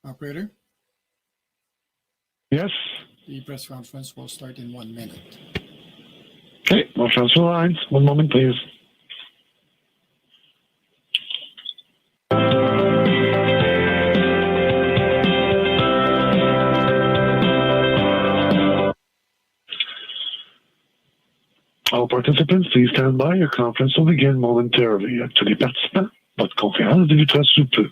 Operator? Yes. The press conference will start in 1 minute. Okay, we'll transfer lines. 1 moment, please. All participants, please stand by. Your conference will begin momentarily. À tous les participants, votre conférence débutera sous peu.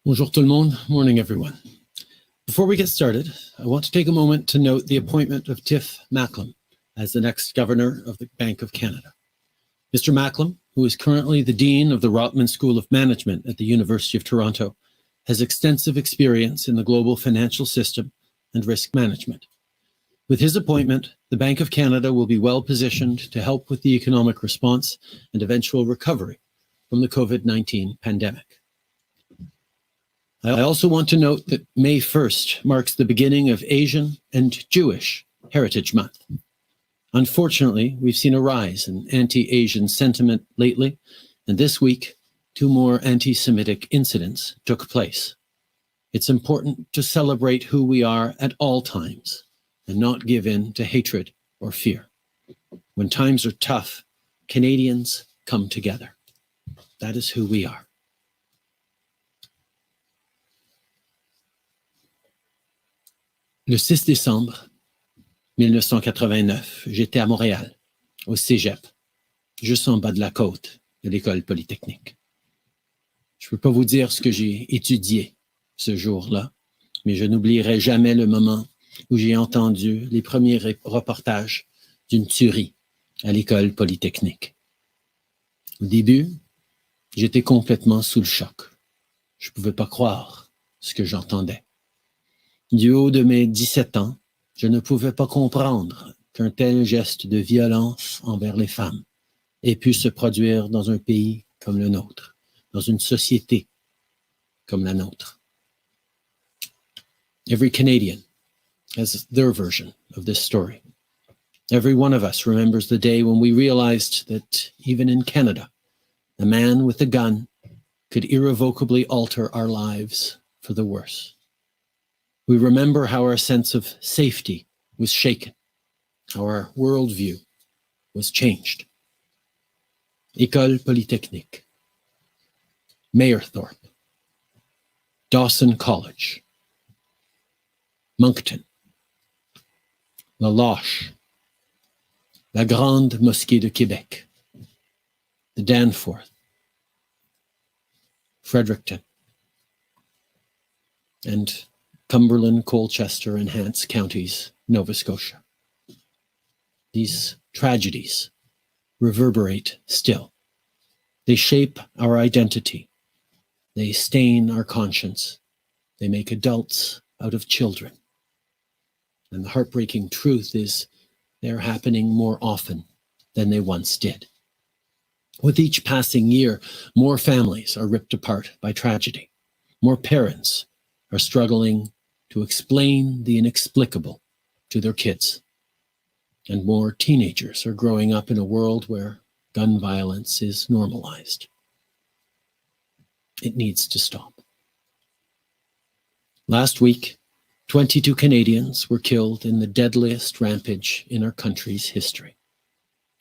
Bonjour tout le monde. Morning, everyone. Before we get started, I want to take a moment to note the appointment of Tiff Macklem as the next governor of the Bank of Canada. Mr. Macklem, who is currently the Dean of the Rotman School of Management at the University of Toronto, has extensive experience in the global financial system and risk management. With his appointment, the Bank of Canada will be well positioned to help with the economic response and eventual recovery from the COVID-19 pandemic. I also want to note that May 1st marks the beginning of Asian and Jewish Heritage Month. Unfortunately, we've seen a rise in anti-Asian sentiment lately, and this week, 2 more anti-Semitic incidents took place. It's important to celebrate who we are at all times and not give in to hatred or fear. When times are tough, Canadians come together. That is who we are. Le 6 décembre 1989, j'étais à Montréal, au Cégep, juste en bas de la côte de l'École polytechnique. Je ne peux pas vous dire ce que j'ai étudié ce jour-là, mais je n'oublierai jamais le moment où j'ai entendu les premiers reportages d'une tuerie à l'École polytechnique. Au début, j'étais complètement sous le choc. Je ne pouvais pas croire ce que j'entendais. Du haut de mes 17 ans, je ne pouvais pas comprendre qu'un tel geste de violence envers les femmes ait pu se produire dans un pays comme le nôtre, dans une société comme la nôtre. Every Canadian has their version of this story. Every one of us remembers the day when we realized that even in Canada, a man with a gun could irrevocably alter our lives for the worse. We remember how our sense of safety was shaken, how our worldview was changed. École Polytechnique, Mayerthorpe, Dawson College, Moncton, La Loche, la Grande Mosquée de Québec, the Danforth, Fredericton, and Cumberland, Colchester, and Hants counties, Nova Scotia. These tragedies reverberate still. They shape our identity. They stain our conscience. They make adults out of children. And the heartbreaking truth is they're happening more often than they once did. With each passing year, more families are ripped apart by tragedy. More parents are struggling to explain the inexplicable to their kids. And more teenagers are growing up in a world where gun violence is normalized. It needs to stop. Last week, 22 Canadians were killed in the deadliest rampage in our country's history.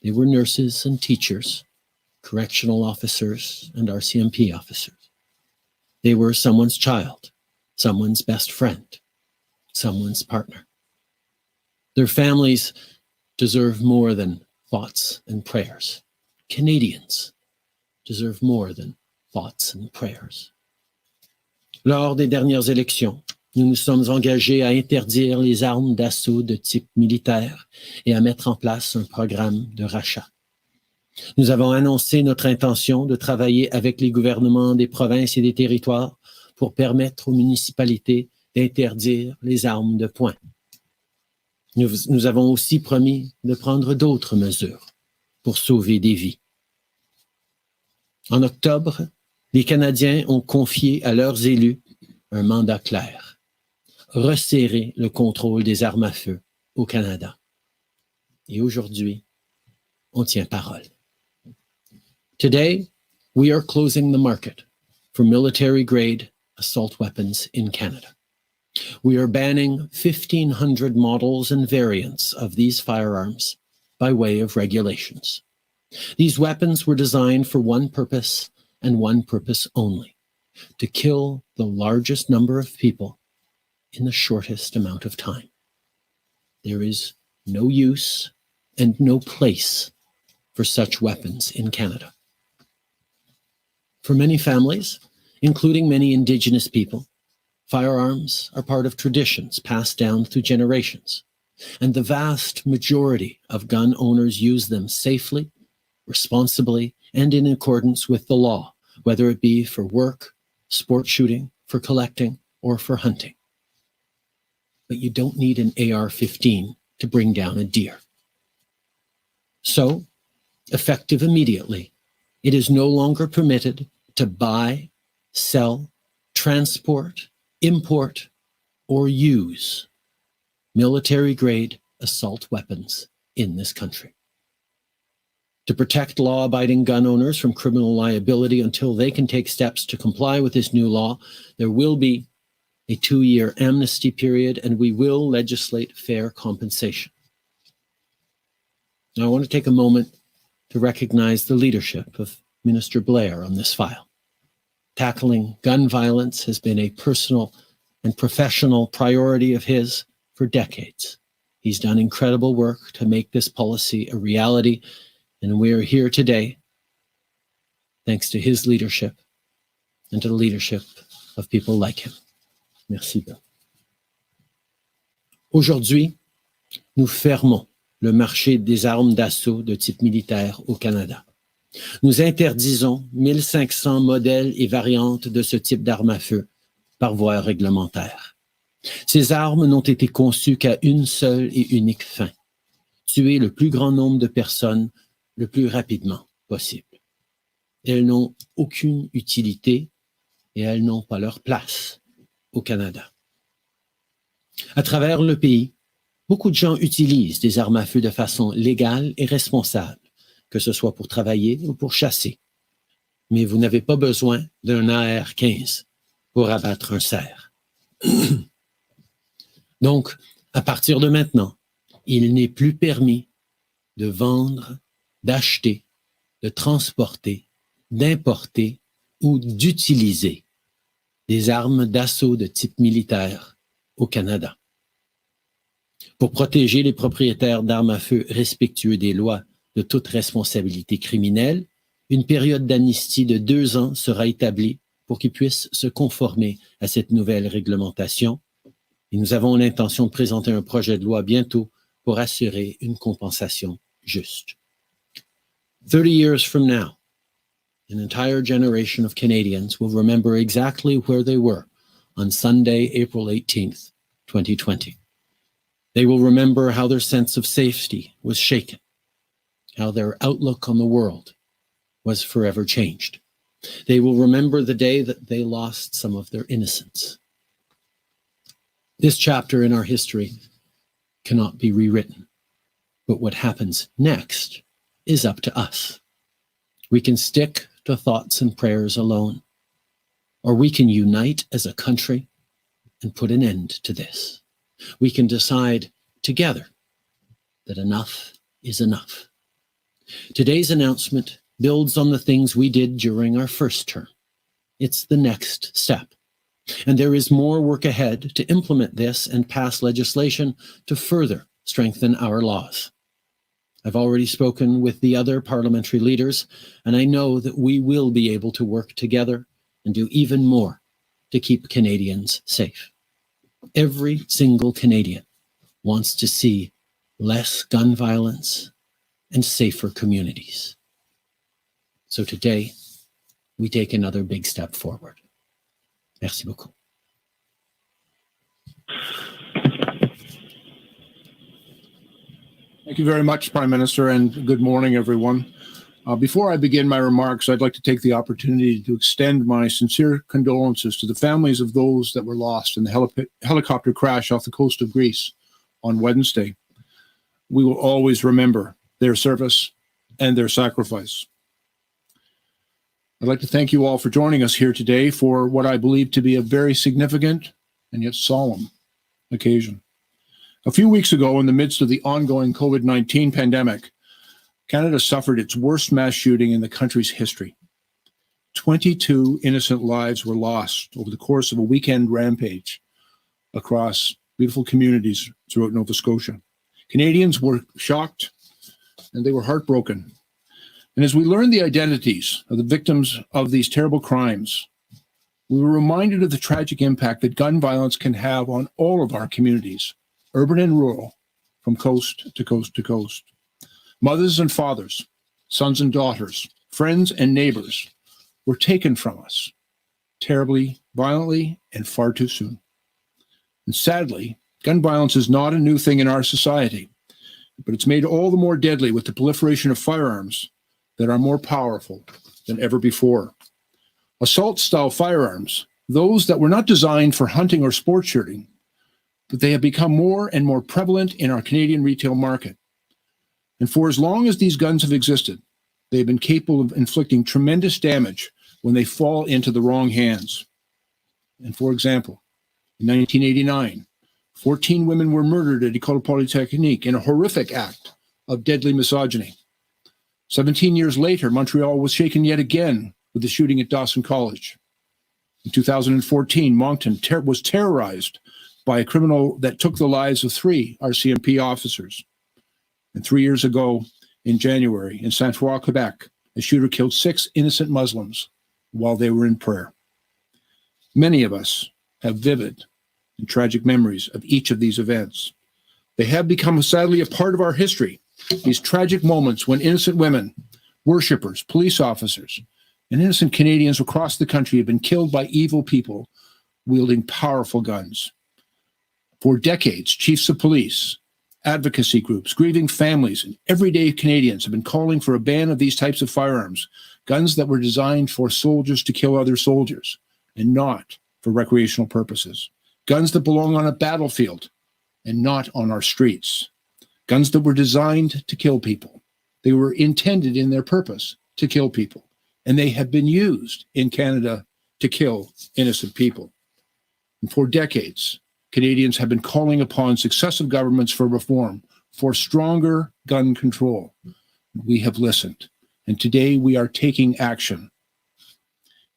They were nurses and teachers, correctional officers, and RCMP officers. They were someone's child, someone's best friend, someone's partner. Their families deserve more than thoughts and prayers. Canadians deserve more than thoughts and prayers. Lors des dernières élections, Nous nous sommes engagés à interdire les armes d'assaut de type militaire et à mettre en place un programme de rachat. Nous avons annoncé notre intention de travailler avec les gouvernements des provinces et des territoires pour permettre aux municipalités d'interdire les armes de poing. Nous avons aussi promis de prendre d'autres mesures pour sauver des vies. En octobre, les Canadiens ont confié à leurs élus un mandat clair: resserrer le contrôle des armes à feu au Canada. Et aujourd'hui, on tient parole. Today, we are closing the market for military-grade assault weapons in Canada. We are banning 1,500 models and variants of these firearms by way of regulations. These weapons were designed for one purpose and one purpose only: to kill the largest number of people in the shortest amount of time. There is no use and no place for such weapons in Canada. For many families, including many Indigenous people, firearms are part of traditions passed down through generations, and the vast majority of gun owners use them safely, responsibly, and in accordance with the law, whether it be for work, sport shooting, for collecting, or for hunting. But you don't need an AR-15 to bring down a deer. So, effective immediately, it is no longer permitted to buy, sell, transport, import, or use military-grade assault weapons in this country. To protect law-abiding gun owners from criminal liability until they can take steps to comply with this new law, there will be a 2-year amnesty period, and we will legislate fair compensation. Now, I want to take a moment to recognize the leadership of Minister Blair on this file. Tackling gun violence has been a personal and professional priority of his for decades. He's done incredible work to make this policy a reality, and we are here today thanks to his leadership and to the leadership of people like him. Merci, Bill. Aujourd'hui, nous fermons le marché des armes d'assaut de type militaire au Canada. Nous interdisons 1500 modèles et variantes de ce type d'armes à feu par voie réglementaire. Ces armes n'ont été conçues qu'à une seule et unique fin: tuer le plus grand nombre de personnes le plus rapidement possible. Elles n'ont aucune utilité et elles n'ont pas leur place au Canada. À travers le pays, beaucoup de gens utilisent des armes à feu de façon légale et responsable, que ce soit pour travailler ou pour chasser. Mais vous n'avez pas besoin d'un AR-15 pour abattre un cerf. Donc, à partir de maintenant, il n'est plus permis de vendre, d'acheter, de transporter, d'importer ou d'utiliser des armes d'assaut de type militaire au Canada. Pour protéger les propriétaires d'armes à feu respectueux des lois de toute responsabilité criminelle, une période d'amnistie de 2 ans sera établie pour qu'ils puissent se conformer à cette nouvelle réglementation. Et nous avons l'intention de présenter un projet de loi bientôt pour assurer une compensation juste. 30 years from now, an entire generation of Canadians will remember exactly where they were on Sunday, April 18th, 2020. They will remember how their sense of safety was shaken, how their outlook on the world was forever changed. They will remember the day that they lost some of their innocence. This chapter in our history cannot be rewritten, but what happens next is up to us. We can stick to thoughts and prayers alone, or we can unite as a country and put an end to this. We can decide together that enough is enough. Today's announcement builds on the things we did during our first term. It's the next step. And there is more work ahead to implement this and pass legislation to further strengthen our laws. I've already spoken with the other parliamentary leaders, and I know that we will be able to work together and do even more to keep Canadians safe. Every single Canadian wants to see less gun violence and safer communities. So today, we take another big step forward. Merci beaucoup. Thank you very much, Prime Minister, and good morning, everyone. Before I begin my remarks, I'd like to take the opportunity to extend my sincere condolences to the families of those that were lost in the helicopter crash off the coast of Greece on Wednesday. We will always remember their service and their sacrifice. I'd like to thank you all for joining us here today for what I believe to be a very significant and yet solemn occasion. A few weeks ago, in the midst of the ongoing COVID-19 pandemic, Canada suffered its worst mass shooting in the country's history. 22 innocent lives were lost over the course of a weekend rampage across beautiful communities throughout Nova Scotia. Canadians were shocked and they were heartbroken. And as we learned the identities of the victims of these terrible crimes, we were reminded of the tragic impact that gun violence can have on all of our communities, urban and rural, from coast to coast to coast. Mothers and fathers, sons and daughters, friends and neighbors were taken from us terribly, violently, and far too soon. And sadly, gun violence is not a new thing in our society, but it's made all the more deadly with the proliferation of firearms that are more powerful than ever before. Assault-style firearms, those that were not designed for hunting or sport shooting, but they have become more and more prevalent in our Canadian retail market. And for as long as these guns have existed, they have been capable of inflicting tremendous damage when they fall into the wrong hands. And for example, in 1989, 14 women were murdered at École Polytechnique in a horrific act of deadly misogyny. 17 years later, Montreal was shaken yet again with the shooting at Dawson College. In 2014, Moncton was terrorized by a criminal that took the lives of 3 RCMP officers. And 3 years ago, in January, in Saint-Foy, Quebec, a shooter killed 6 innocent Muslims while they were in prayer. Many of us have vivid and tragic memories of each of these events. They have become sadly a part of our history, these tragic moments when innocent women, worshippers, police officers, and innocent Canadians across the country have been killed by evil people wielding powerful guns. For decades, chiefs of police, advocacy groups, grieving families, and everyday Canadians have been calling for a ban of these types of firearms, guns that were designed for soldiers to kill other soldiers and not for recreational purposes, guns that belong on a battlefield and not on our streets, guns that were designed to kill people. They were intended in their purpose to kill people, and they have been used in Canada to kill innocent people. And for decades, Canadians have been calling upon successive governments for reform, for stronger gun control. We have listened, and today we are taking action.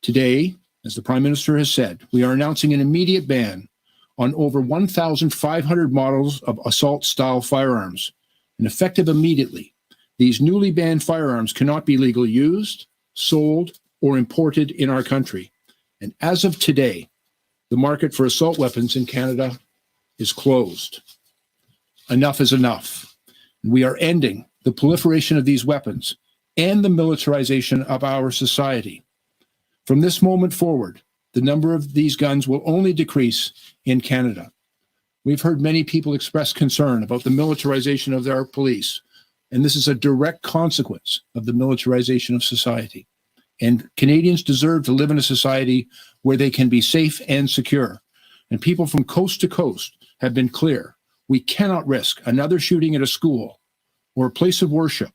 Today, as the Prime Minister has said, we are announcing an immediate ban on over 1,500 models of assault-style firearms, and effective immediately. These newly banned firearms cannot be legally used, sold, or imported in our country. And as of today, the market for assault weapons in Canada is closed. Enough is enough. We are ending the proliferation of these weapons and the militarization of our society. From this moment forward, the number of these guns will only decrease in Canada. We've heard many people express concern about the militarization of our police, and this is a direct consequence of the militarization of society. And Canadians deserve to live in a society where they can be safe and secure. And people from coast to coast have been clear. We cannot risk another shooting at a school or a place of worship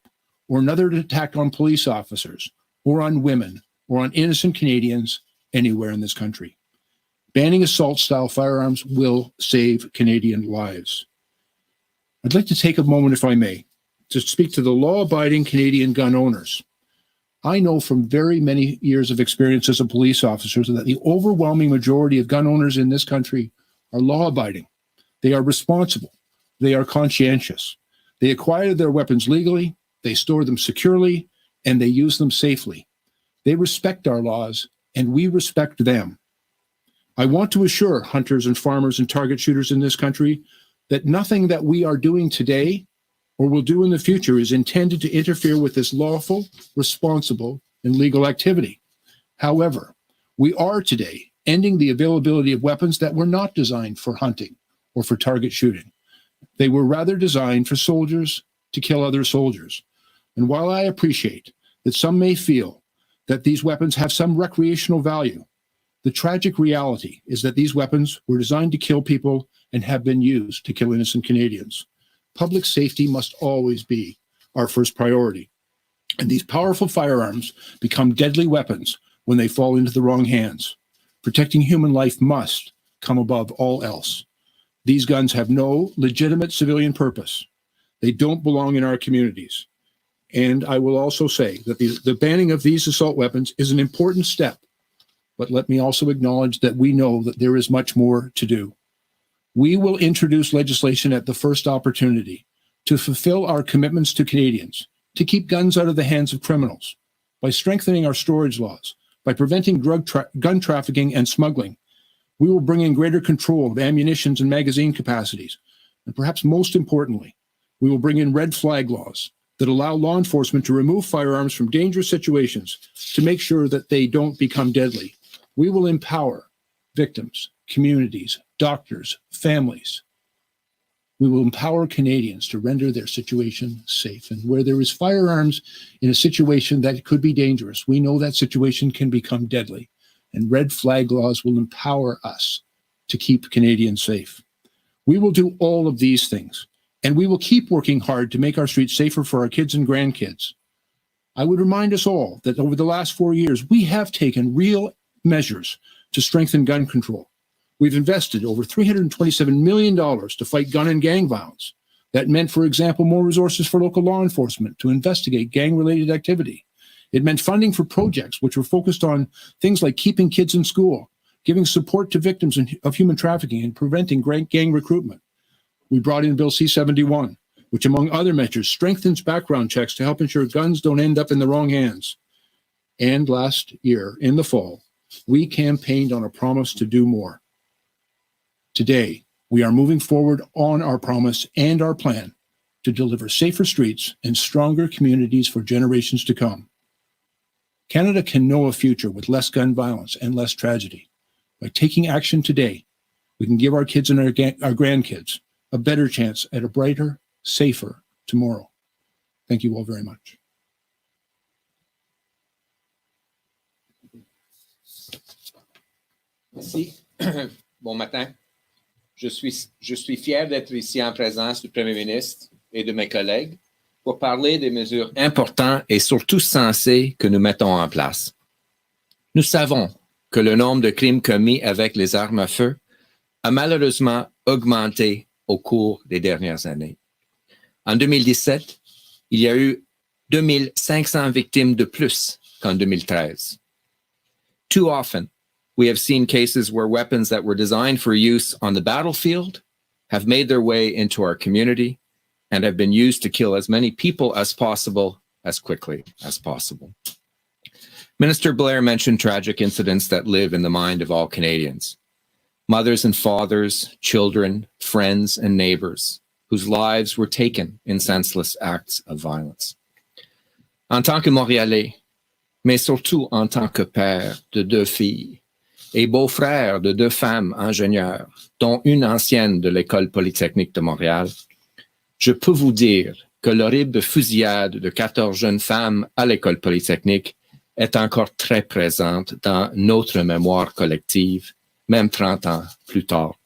or another attack on police officers or on women or on innocent Canadians anywhere in this country. Banning assault-style firearms will save Canadian lives. I'd like to take a moment, if I may, to speak to the law-abiding Canadian gun owners. I know from very many years of experience as a police officer that the overwhelming majority of gun owners in this country are law-abiding. They are responsible. They are conscientious. They acquire their weapons legally, they store them securely, and they use them safely. They respect our laws, and we respect them. I want to assure hunters and farmers and target shooters in this country that nothing that we are doing today or will do in the future is intended to interfere with this lawful, responsible, and legal activity. However, we are today ending the availability of weapons that were not designed for hunting or for target shooting. They were rather designed for soldiers to kill other soldiers. And while I appreciate that some may feel that these weapons have some recreational value, the tragic reality is that these weapons were designed to kill people and have been used to kill innocent Canadians. Public safety must always be our first priority. And these powerful firearms become deadly weapons when they fall into the wrong hands. Protecting human life must come above all else. These guns have no legitimate civilian purpose. They don't belong in our communities. And I will also say that the banning of these assault weapons is an important step. But let me also acknowledge that we know that there is much more to do. We will introduce legislation at the first opportunity to fulfill our commitments to Canadians, to keep guns out of the hands of criminals, by strengthening our storage laws, by preventing gun trafficking and smuggling. We will bring in greater control of ammunition and magazine capacities. And perhaps most importantly, we will bring in red flag laws that allow law enforcement to remove firearms from dangerous situations to make sure that they don't become deadly. We will empower victims, communities, doctors, families. We will empower Canadians to render their situation safe. And where there is firearms in a situation that could be dangerous, we know that situation can become deadly. And red flag laws will empower us to keep Canadians safe. We will do all of these things, and we will keep working hard to make our streets safer for our kids and grandkids. I would remind us all that over the last 4 years, we have taken real measures to strengthen gun control. We've invested over $327 million to fight gun and gang violence. That meant, for example, more resources for local law enforcement to investigate gang-related activity. It meant funding for projects which were focused on things like keeping kids in school, giving support to victims of human trafficking, and preventing gang recruitment. We brought in Bill C-71, which, among other measures, strengthens background checks to help ensure guns don't end up in the wrong hands. And last year, in the fall, we campaigned on a promise to do more. Today, we are moving forward on our promise and our plan to deliver safer streets and stronger communities for generations to come. Canada can know a future with less gun violence and less tragedy. By taking action today, we can give our kids and our grandkids a better chance at a brighter, safer tomorrow. Thank you all very much. Merci. Bon matin. Je suis fier d'être ici en présence du Premier ministre et de mes collègues pour parler des mesures importantes et surtout sensées que nous mettons en place. Nous savons que le nombre de crimes commis avec les armes à feu a malheureusement augmenté au cours des dernières années. En 2017, il y a eu 2500 victimes de plus qu'en 2013. Too often, we have seen cases where weapons that were designed for use on the battlefield have made their way into our community and have been used to kill as many people as possible, as quickly as possible. Minister Blair mentioned tragic incidents that live in the mind of all Canadians. Mothers and fathers, children, friends, and neighbors whose lives were taken in senseless acts of violence. En tant que Montréalais, mais surtout en tant que père de 2 filles, et beau-frère de 2 femmes ingénieures, dont une ancienne de l'École polytechnique de Montréal, je peux vous dire que l'horrible fusillade de 14 jeunes femmes à l'École polytechnique est encore très présente dans notre mémoire collective, même 30 ans plus tard.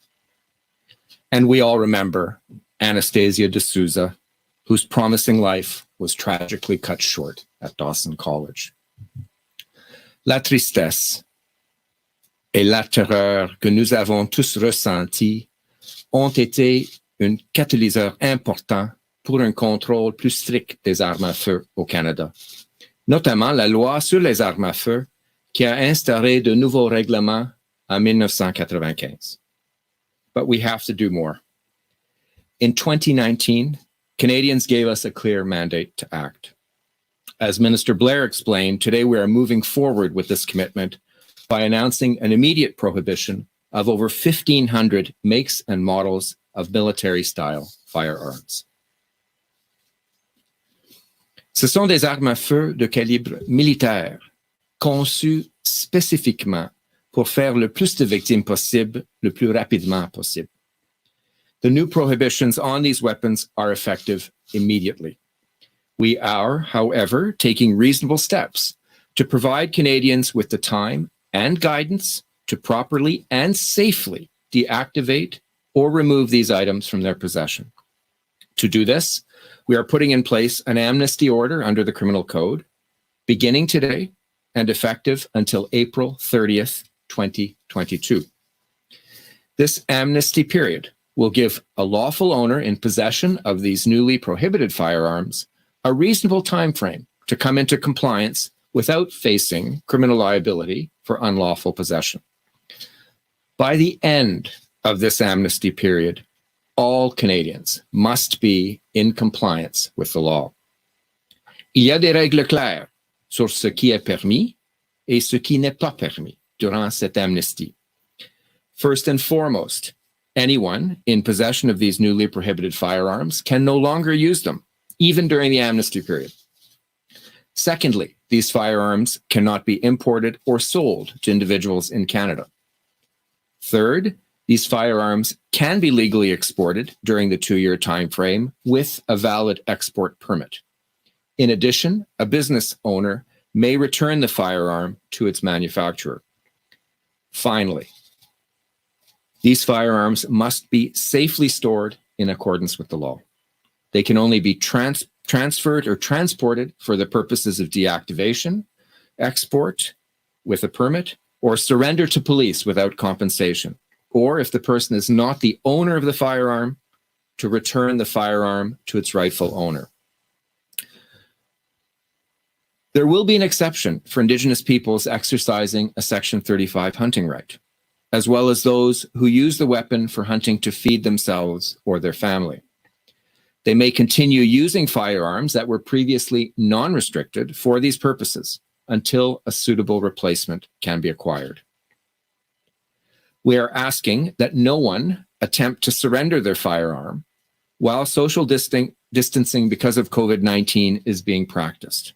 And we all remember Anastasia de Souza, whose promising life was tragically cut short at Dawson College. La tristesse et la terreur que nous avons tous ressentis ont été un catalyseur important pour un contrôle plus strict des armes à feu au Canada, notamment la loi sur les armes à feu qui a instauré de nouveaux règlements en 1995. But we have to do more. In 2019, Canadians gave us a clear mandate to act. As Minister Blair explained, today we are moving forward with this commitment by announcing an immediate prohibition of over 1,500 makes and models of military-style firearms. Ce sont des armes à feu de calibre militaire, conçues spécifiquement pour faire le plus de victimes possible, le plus rapidement possible. The new prohibitions on these weapons are effective immediately. We are, however, taking reasonable steps to provide Canadians with the time and guidance to properly and safely deactivate or remove these items from their possession. To do this, we are putting in place an amnesty order under the Criminal Code, beginning today and effective until April 30th, 2022. This amnesty period will give a lawful owner in possession of these newly prohibited firearms a reasonable time frame to come into compliance without facing criminal liability for unlawful possession. By the end of this amnesty period, all Canadians must be in compliance with the law. Il y a des règles claires sur ce qui est permis et ce qui n'est pas permis durant cette amnesty. First and foremost, anyone in possession of these newly prohibited firearms can no longer use them, even during the amnesty period. Secondly, these firearms cannot be imported or sold to individuals in Canada. Third, these firearms can be legally exported during the 2-year time frame with a valid export permit. In addition, a business owner may return the firearm to its manufacturer. Finally, these firearms must be safely stored in accordance with the law. They can only be transferred or transported for the purposes of deactivation, export with a permit, or surrender to police without compensation. Or if the person is not the owner of the firearm, to return the firearm to its rightful owner. There will be an exception for Indigenous peoples exercising a Section 35 hunting right, as well as those who use the weapon for hunting to feed themselves or their family. They may continue using firearms that were previously non-restricted for these purposes until a suitable replacement can be acquired. We are asking that no one attempt to surrender their firearm while social distancing because of COVID-19 is being practiced.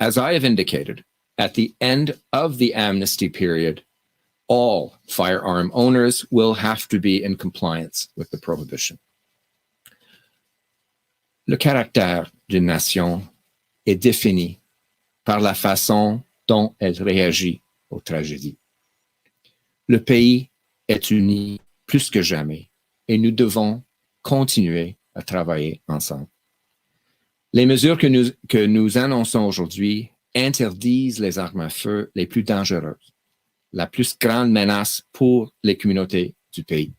As I have indicated, at the end of the amnesty period, all firearm owners will have to be in compliance with the prohibition. Le caractère d'une nation est défini par la façon dont elle réagit aux tragédies. Le pays est uni plus que jamais et nous devons continuer à travailler ensemble. Les mesures que nous annonçons aujourd'hui interdisent les armes à feu les plus dangereuses, la plus grande menace pour les communautés du pays.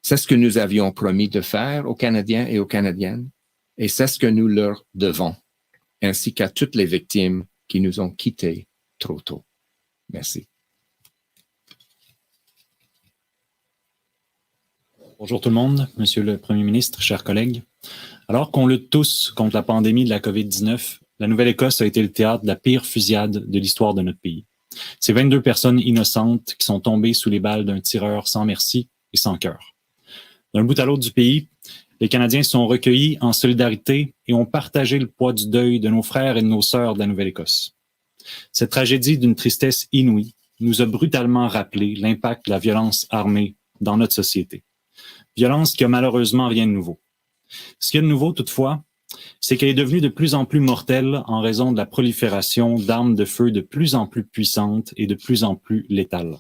C'est ce que nous avions promis de faire aux Canadiens et aux Canadiennes, et c'est ce que nous leur devons, ainsi qu'à toutes les victimes qui nous ont quittés trop tôt. Merci. Bonjour tout le monde, Monsieur le Premier ministre, chers collègues. Alors qu'on lutte tous contre la pandémie de la COVID-19, la Nouvelle-Écosse a été le théâtre de la pire fusillade de l'histoire de notre pays. C'est 22 personnes innocentes qui sont tombées sous les balles d'un tireur sans merci et sans cœur. D'un bout à l'autre du pays, les Canadiens sont recueillis en solidarité et ont partagé le poids du deuil de nos frères et de nos sœurs de la Nouvelle-Écosse. Cette tragédie d'une tristesse inouïe nous a brutalement rappelé l'impact de la violence armée dans notre société. Violence qui a malheureusement rien de nouveau. Ce qu'il y a de nouveau, toutefois, c'est qu'elle est devenue de plus en plus mortelle en raison de la prolifération d'armes de feu de plus en plus puissantes et de plus en plus létales.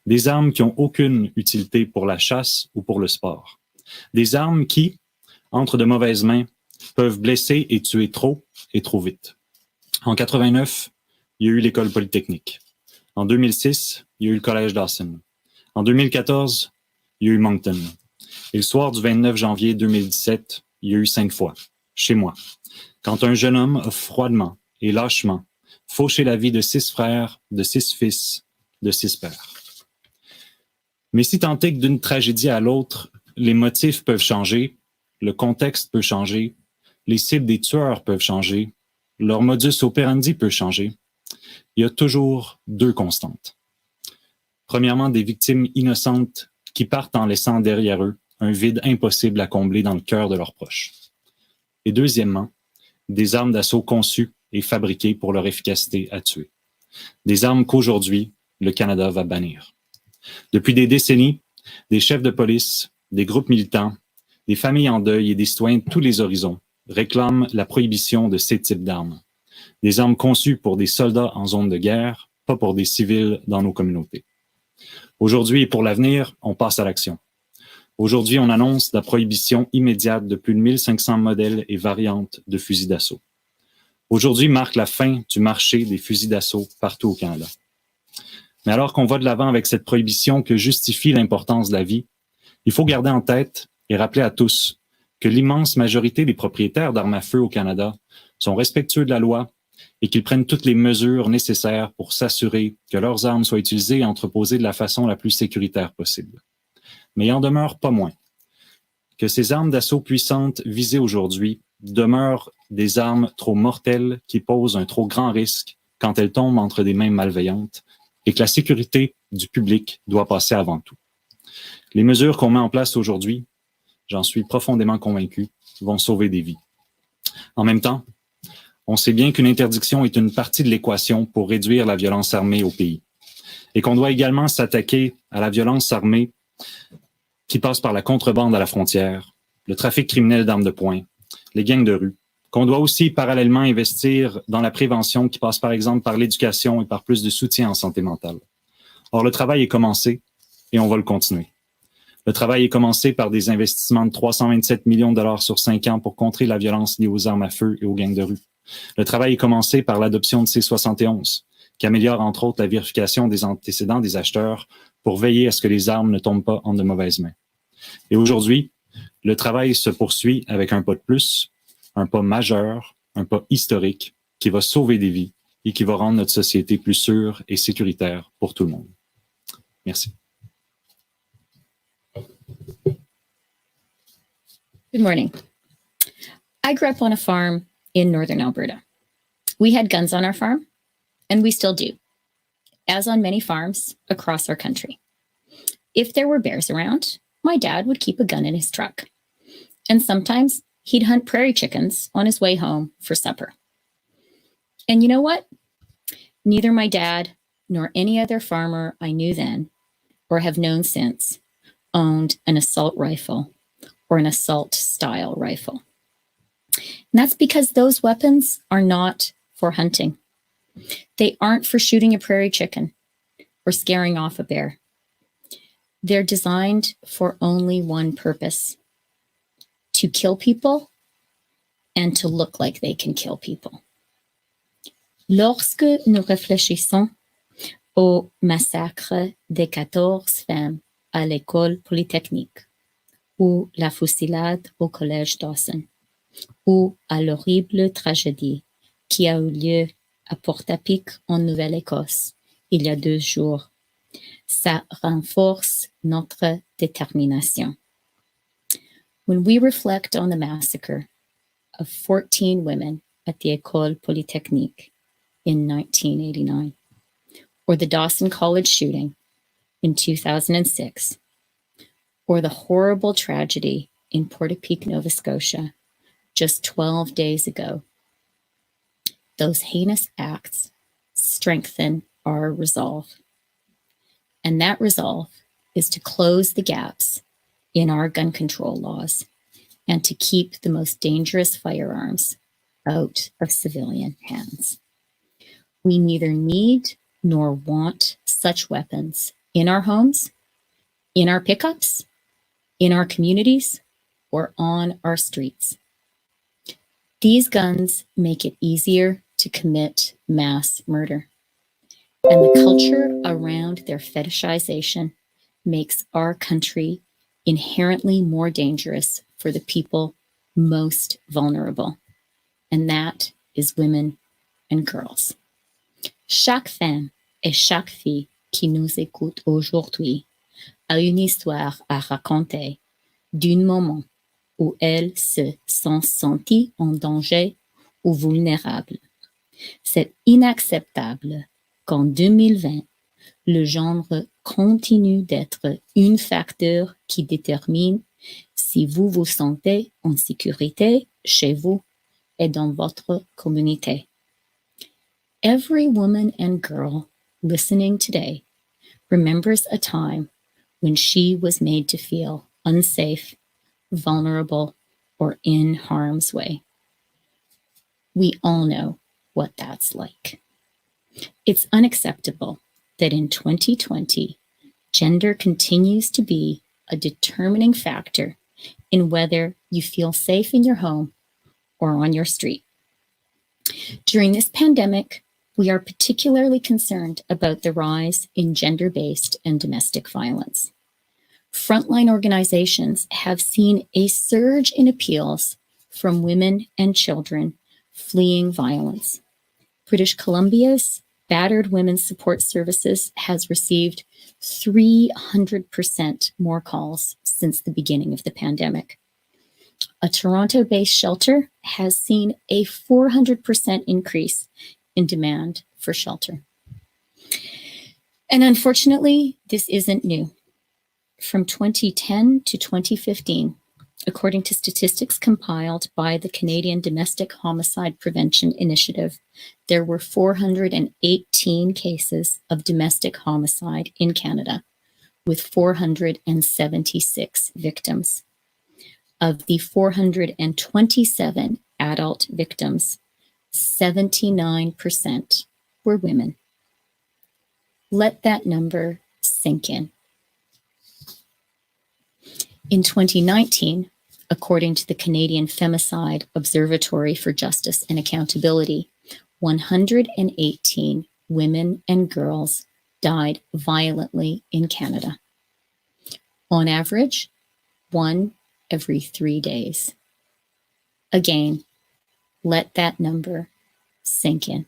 Des armes qui n'ont aucune utilité pour la chasse ou pour le sport. Des armes qui, entre de mauvaises mains, peuvent blesser et tuer trop et trop vite. En 89, il y a eu l'école polytechnique. En 2006, il y a eu le collège Dawson. En 2014, il y a eu Moncton. Et le soir du 29 janvier 2017, il y a eu 5 fois, chez moi, quand un jeune homme a froidement et lâchement fauché la vie de 6 frères, de 6 fils, de 6 pères. Mais si tant est que d'une tragédie à l'autre, les motifs peuvent changer, le contexte peut changer, les cibles des tueurs peuvent changer, leur modus operandi peut changer, il y a toujours 2 constantes. Premièrement, des victimes innocentes qui partent en laissant derrière eux un vide impossible à combler dans le cœur de leurs proches. Et deuxièmement, des armes d'assaut conçues et fabriquées pour leur efficacité à tuer. Des armes qu'aujourd'hui, le Canada va bannir. Depuis des décennies, des chefs de police, des groupes militants, des familles en deuil et des citoyens de tous les horizons réclament la prohibition de ces types d'armes. Des armes conçues pour des soldats en zone de guerre, pas pour des civils dans nos communautés. Aujourd'hui et pour l'avenir, on passe à l'action. Aujourd'hui, on annonce la prohibition immédiate de plus de 1500 modèles et variantes de fusils d'assaut. Aujourd'hui marque la fin du marché des fusils d'assaut partout au Canada. Mais alors qu'on va de l'avant avec cette prohibition que justifie l'importance de la vie, il faut garder en tête et rappeler à tous que l'immense majorité des propriétaires d'armes à feu au Canada sont respectueux de la loi et qu'ils prennent toutes les mesures nécessaires pour s'assurer que leurs armes soient utilisées et entreposées de la façon la plus sécuritaire possible. Mais il en demeure pas moins que ces armes d'assaut puissantes visées aujourd'hui demeurent des armes trop mortelles qui posent un trop grand risque quand elles tombent entre des mains malveillantes et que la sécurité du public doit passer avant tout. Les mesures qu'on met en place aujourd'hui, j'en suis profondément convaincu, vont sauver des vies. En même temps, on sait bien qu'une interdiction est une partie de l'équation pour réduire la violence armée au pays et qu'on doit également s'attaquer à la violence armée qui passe par la contrebande à la frontière, le trafic criminel d'armes de poing, les gangs de rue, qu'on doit aussi parallèlement investir dans la prévention qui passe par exemple par l'éducation et par plus de soutien en santé mentale. Or, le travail est commencé et on va le continuer. Le travail est commencé par des investissements de 327 millions de dollars sur 5 ans pour contrer la violence liée aux armes à feu et aux gangs de rue. Le travail est commencé par l'adoption de C-71, qui améliore entre autres la vérification des antécédents des acheteurs pour veiller à ce que les armes ne tombent pas en de mauvaises mains. Et aujourd'hui, le travail se poursuit avec un pas de plus, un pas majeur, un pas historique qui va sauver des vies et qui va rendre notre société plus sûre et sécuritaire pour tout le monde. Merci. Good morning. I grew up on a farm in northern Alberta. We had guns on our farm, and we still do, as on many farms across our country. If there were bears around, my dad would keep a gun in his truck. And sometimes he'd hunt prairie chickens on his way home for supper. And you know what? Neither my dad nor any other farmer I knew then or have known since owned an assault rifle or an assault style rifle. And that's because those weapons are not for hunting. They aren't for shooting a prairie chicken or scaring off a bear. They're designed for only one purpose: to kill people and to look like they can kill people. Lorsque nous réfléchissons au massacre des 14 femmes à l'école polytechnique, ou la fusillade au collège Dawson, ou à l'horrible tragédie qui a eu lieu à Port-à-Pic en Nouvelle-Écosse il y a 2 jours, ça renforce notre détermination. When we reflect on the massacre of 14 women at the École Polytechnique in 1989, or the Dawson College shooting in 2006, or the horrible tragedy in Port-à-Pic, Nova Scotia, just 12 days ago, those heinous acts strengthen our resolve. And that resolve is to close the gaps in our gun control laws and to keep the most dangerous firearms out of civilian hands. We neither need nor want such weapons in our homes, in our pickups, in our communities, or on our streets. These guns make it easier to commit mass murder. And the culture around their fetishization makes our country inherently more dangerous for the people most vulnerable. And that is women and girls. Chaque femme et chaque fille qui nous écoute aujourd'hui a une histoire à raconter d'un moment où elles se sont senties en danger ou vulnérables. C'est inacceptable qu'en 2020, le genre continue d'être un facteur qui détermine si vous vous sentez en sécurité chez vous et dans votre communauté. Every woman and girl listening today remembers a time when she was made to feel unsafe, vulnerable, or in harm's way. We all know what that's like. It's unacceptable that in 2020, gender continues to be a determining factor in whether you feel safe in your home or on your street. During this pandemic, we are particularly concerned about the rise in gender-based and domestic violence. Frontline organizations have seen a surge in appeals from women and children fleeing violence. British Columbia's Battered Women's Support Services has received 300% more calls since the beginning of the pandemic. A Toronto-based shelter has seen a 400% increase in demand for shelter. And unfortunately, this isn't new. From 2010 to 2015, according to statistics compiled by the Canadian Domestic Homicide Prevention Initiative, there were 418 cases of domestic homicide in Canada, with 476 victims. Of the 427 adult victims, 79% were women. Let that number sink in. In 2019, according to the Canadian Femicide Observatory for Justice and Accountability, 118 women and girls died violently in Canada. On average, 1 every 3 days. Again, let that number sink in.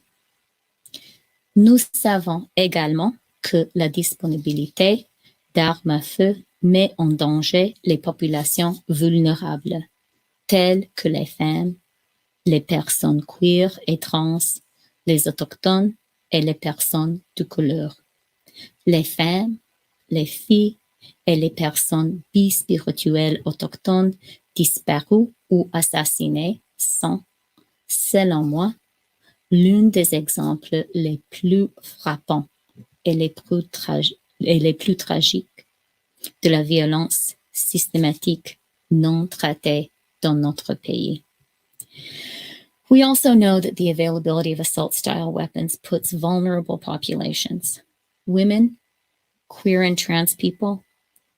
Nous savons également que la disponibilité d'armes à feu met en danger les populations vulnérables, telles que les femmes, les personnes queer et trans, les autochtones et les personnes de couleur. Les femmes, les filles et les personnes bispirituelles autochtones disparues ou assassinées sont, selon moi, l'un des exemples les plus frappants et les plus tragiques de la violence systématique non traitée dans notre pays. We also know that the availability of assault-style weapons puts vulnerable populations, women, queer and trans people,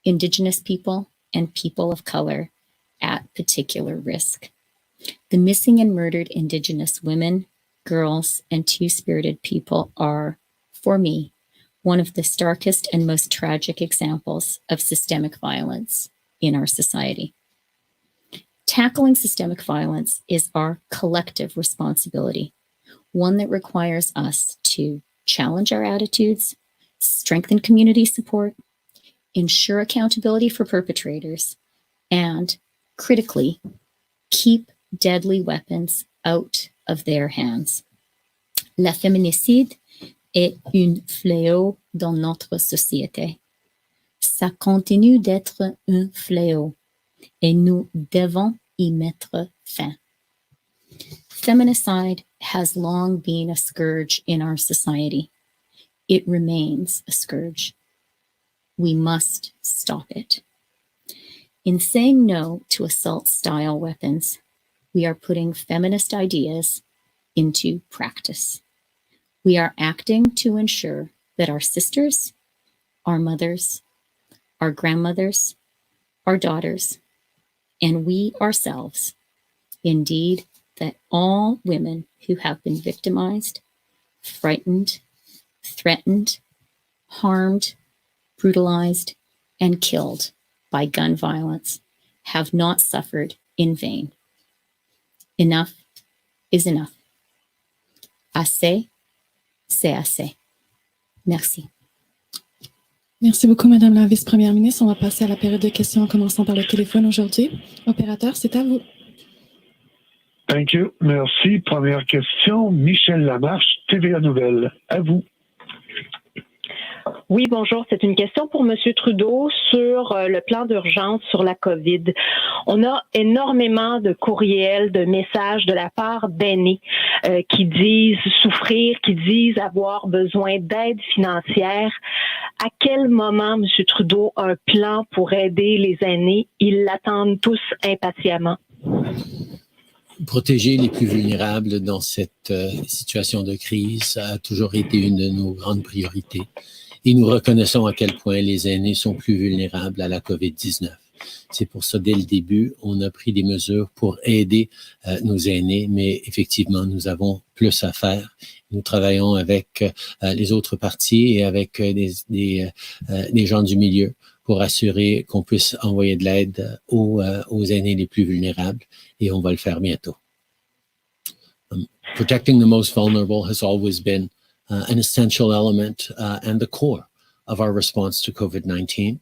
Indigenous people, and people of color, at particular risk. The missing and murdered Indigenous women, girls, and two-spirited people are, for me, one of the starkest and most tragic examples of systemic violence in our society. Tackling systemic violence is our collective responsibility, one that requires us to challenge our attitudes, strengthen community support, ensure accountability for perpetrators, and, critically, keep deadly weapons out of their hands. La féminicide est un fléau dans notre société. Ça continue d'être un fléau et nous devons y mettre fin. Feminicide has long been a scourge in our society. It remains a scourge. We must stop it. In saying no to assault-style weapons, we are putting feminist ideas into practice. We are acting to ensure that our sisters, our mothers, our grandmothers, our daughters, and we ourselves, indeed, that all women who have been victimized, frightened, threatened, harmed, brutalized, and killed by gun violence have not suffered in vain. Enough is enough. Assez, c'est assez. Merci. Merci beaucoup, Madame la Vice-Première ministre. On va passer à la période de questions en commençant par le téléphone aujourd'hui. Opérateur, c'est à vous. Thank you. Merci. Première question, Michel Lamarche, TVA Nouvelle. À vous. Oui, bonjour. C'est une question pour M. Trudeau sur le plan d'urgence sur la COVID. On a énormément de courriels, de messages de la part d'aînés qui disent souffrir, qui disent avoir besoin d'aide financière. À quel moment, M. Trudeau, a un plan pour aider les aînés? Ils l'attendent tous impatiemment. Protéger les plus vulnérables dans cette situation de crise a toujours été une de nos grandes priorités. Et nous reconnaissons à quel point les aînés sont plus vulnérables à la COVID-19. C'est pour ça, dès le début, on a pris des mesures pour aider nos aînés, mais effectivement, nous avons plus à faire. Nous travaillons avec les autres partis et avec des gens du milieu pour assurer qu'on puisse envoyer de l'aide aux aînés les plus vulnérables, et on va le faire bientôt. Protecting the most vulnerable has always been an essential element and the core of our response to COVID-19.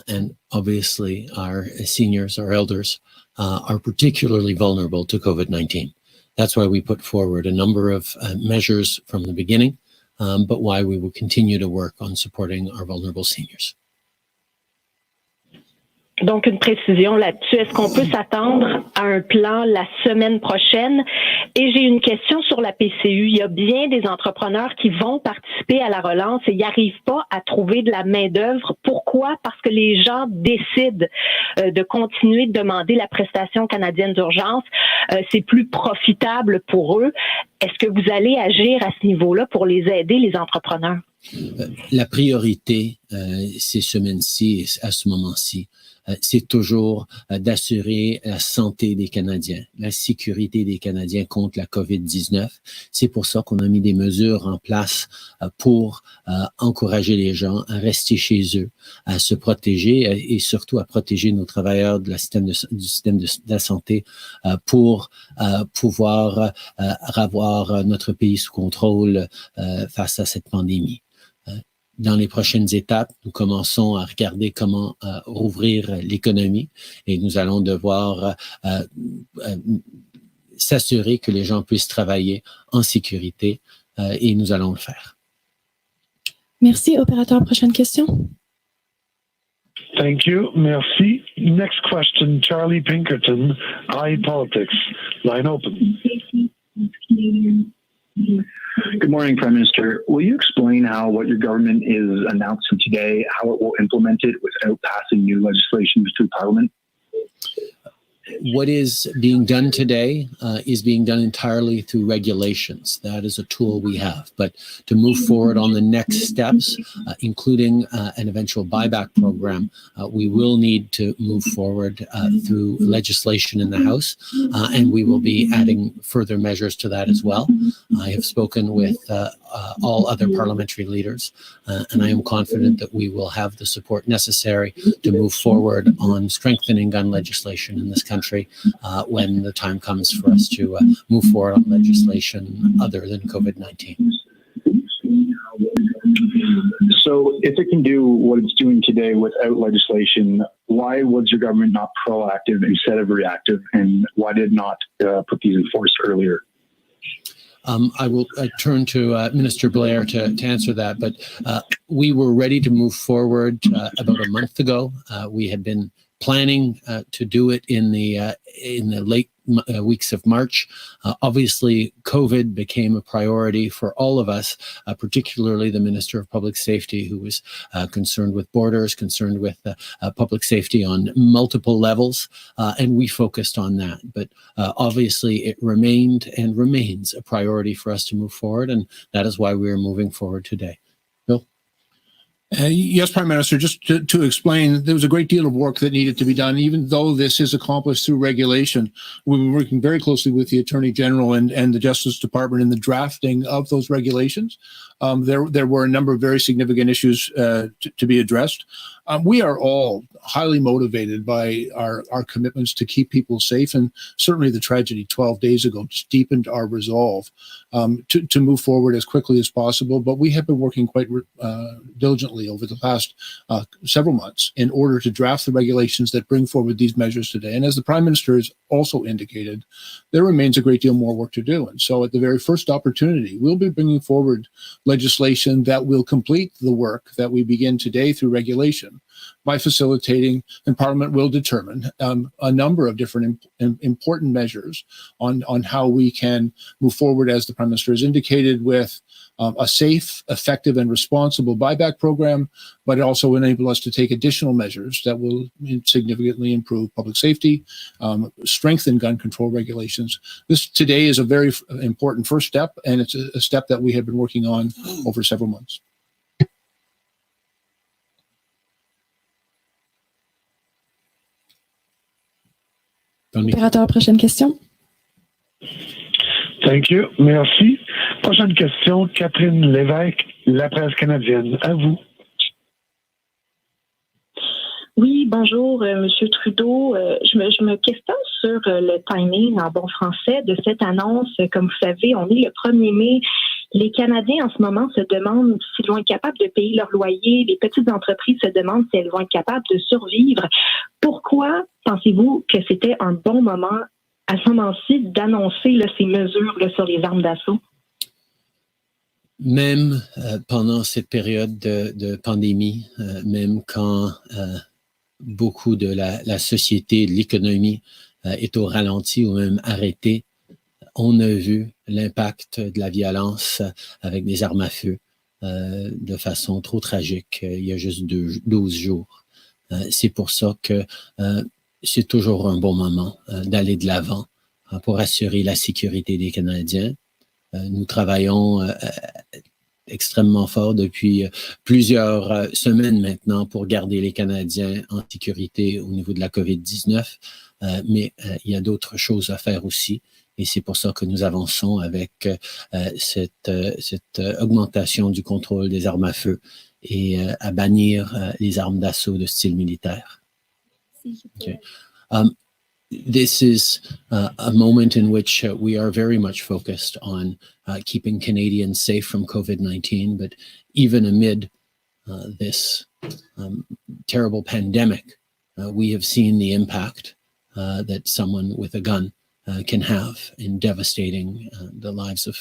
And obviously, our seniors, our elders, are particularly vulnerable to COVID-19. That's why we put forward a number of measures from the beginning, but why we will continue to work on supporting our vulnerable seniors. Donc, une précision là-dessus. Est-ce qu'on peut s'attendre à un plan la semaine prochaine? Et j'ai une question sur la PCU. Il y a bien des entrepreneurs qui vont participer à la relance et ils n'arrivent pas à trouver de la main-d'œuvre. Pourquoi? Parce que les gens décident de continuer de demander la prestation canadienne d'urgence. C'est plus profitable pour eux. Est-ce que vous allez agir à ce niveau-là pour les aider, les entrepreneurs? La priorité ces semaines-ci et à ce moment-ci, c'est toujours d'assurer la santé des Canadiens, la sécurité des Canadiens contre la COVID-19. C'est pour ça qu'on a mis des mesures en place pour encourager les gens à rester chez eux, à se protéger et surtout à protéger nos travailleurs du système de la santé pour pouvoir avoir notre pays sous contrôle face à cette pandémie. Dans les prochaines étapes, nous commençons à regarder comment rouvrir l'économie et nous allons devoir s'assurer que les gens puissent travailler en sécurité et nous allons le faire. Merci. Opérateur, prochaine question. Thank you. Merci. Next question, Charlie Pinkerton, iPolitics. Line open. Good morning, Prime Minister. Will you explain how what your government is announcing today, how it will implement it without passing new legislation through Parliament? What is being done today is being done entirely through regulations. That is a tool we have. But to move forward on the next steps, including an eventual buyback program, we will need to move forward through legislation in the House, and we will be adding further measures to that as well. I have spoken with all other parliamentary leaders, and I am confident that we will have the support necessary to move forward on strengthening gun legislation in this country when the time comes for us to move forward on legislation other than COVID-19. So if it can do what it's doing today without legislation, why was your government not proactive instead of reactive, and why did not put these in force earlier? I will turn to Minister Blair to answer that, but we were ready to move forward about a month ago. We had been planning to do it in the late weeks of March. Obviously, COVID became a priority for all of us, particularly the Minister of Public Safety, who was concerned with borders, concerned with public safety on multiple levels, and we focused on that. But obviously, it remained and remains a priority for us to move forward, and that is why we are moving forward today. Bill? Yes, Prime Minister, just to explain, there was a great deal of work that needed to be done, even though this is accomplished through regulation. We've been working very closely with the Attorney General and the Justice Department in the drafting of those regulations. There were a number of very significant issues to be addressed. We are all highly motivated by our commitments to keep people safe, and certainly the tragedy 12 days ago just deepened our resolve to move forward as quickly as possible. But we have been working quite diligently diligently over the past several months in order to draft the regulations that bring forward these measures today. And as the Prime Minister has also indicated, there remains a great deal more work to do. And so at the very first opportunity, we'll be bringing forward legislation that will complete the work that we begin today through regulation by facilitating, and Parliament will determine a number of different important measures on how we can move forward, as the Prime Minister has indicated, with a safe, effective, and responsible buyback program, but also enable us to take additional measures that will significantly improve public safety, strengthen gun control regulations. This today is a very important first step, and it's a step that we have been working on over several months. Opérateur, prochaine question. Thank you. Merci. Prochaine question, Catherine Lévesque, La Presse canadienne. À vous. Oui, bonjour, Monsieur Trudeau. Je me questionne sur le timing en bon français de cette annonce. Comme vous savez, on est le 1er mai. Les Canadiens, en ce moment, se demandent s'ils vont être capables de payer leur loyer. Les petites entreprises se demandent si elles vont être capables de survivre. Pourquoi pensez-vous que c'était un bon moment, à ce moment-ci, d'annoncer ces mesures sur les armes d'assaut? Même pendant cette période de pandémie, même quand beaucoup de la société, de l'économie est au ralenti ou même arrêtée, on a vu l'impact de la violence avec des armes à feu de façon trop tragique il y a juste 12 jours. C'est pour ça que c'est toujours un bon moment d'aller de l'avant pour assurer la sécurité des Canadiens. Nous travaillons extrêmement fort depuis plusieurs semaines maintenant pour garder les Canadiens en sécurité au niveau de la COVID-19, mais il y a d'autres choses à faire aussi. Et c'est pour ça que nous avançons avec cette augmentation du contrôle des armes à feu et à bannir les armes d'assaut de style militaire. Okay. This is a moment in which we are very much focused on keeping Canadians safe from COVID-19, but even amid this terrible pandemic, we have seen the impact that someone with a gun can have in devastating the lives of